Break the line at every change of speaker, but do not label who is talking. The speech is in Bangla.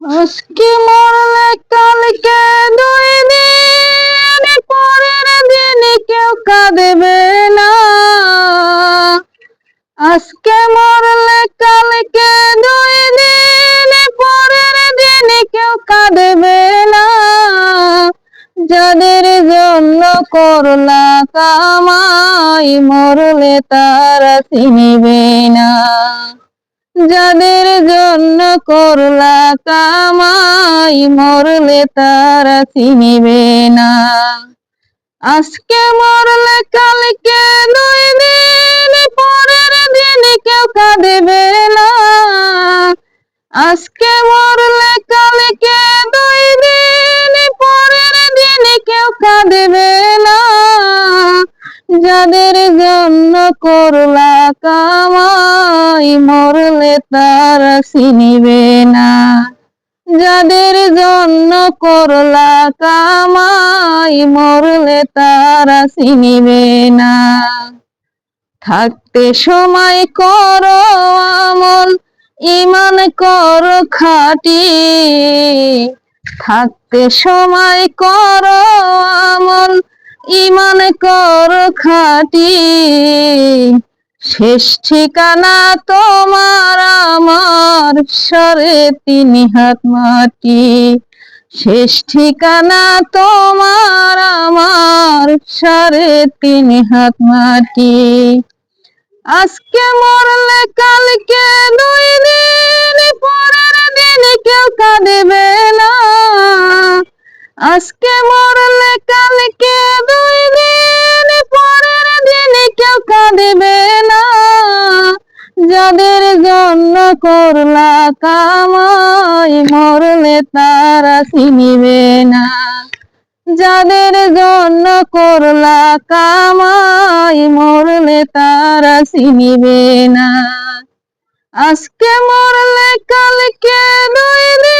আজকে মরলে কালকে 2 দিন, পরের দিনে কেউ কাঁদবে না। আজকে মরলে কালকে 2 দিন, পরের দিনে কেউ কাঁদবে না। যাদের জন্য করলা কামাই, মরলে তারা চিনিবে না। যাদের জন্য করলা কামাই, মরলে তারা চিনিবে না। আজকে মরলে কালকে 2 দিন, পরের দিনে কেউ কাঁদবে না। আজকে মরলে কালকে 2 দিন, পরের দিনে কেউ কাঁদবে না। যাদের জন্য করলা কামাই, মরলে তারা চিনিবে না। যাদের জন্য করলা কামাই, মরলে তারা চিনিবে না। থাকতে সময় করো আমল, ঈমান করো খাঁটি। থাকতে সময় করো আমল, ঈমান করো খাঁটি। শেষ ঠিকানা তোমার আমার, সরে 3 হাত মাটি। শেষ ঠিকানা তোমার আমার, সরে 3 হাত মাটি। আজকে মরলে কালকে 2 দিন, পরের দিনে কেউ কাঁদবে না। আজকে মরলে কালকে 2 দিন, পরের দিনে কেউ কাঁদবে না। যাদের জন্য করলা কামাই, মরলে তারা চিনিবে না। যাদের জন্য করলা কামাই, মরলে তারা চিনিবে না। আজকে মরলে কালকে 2 দিন।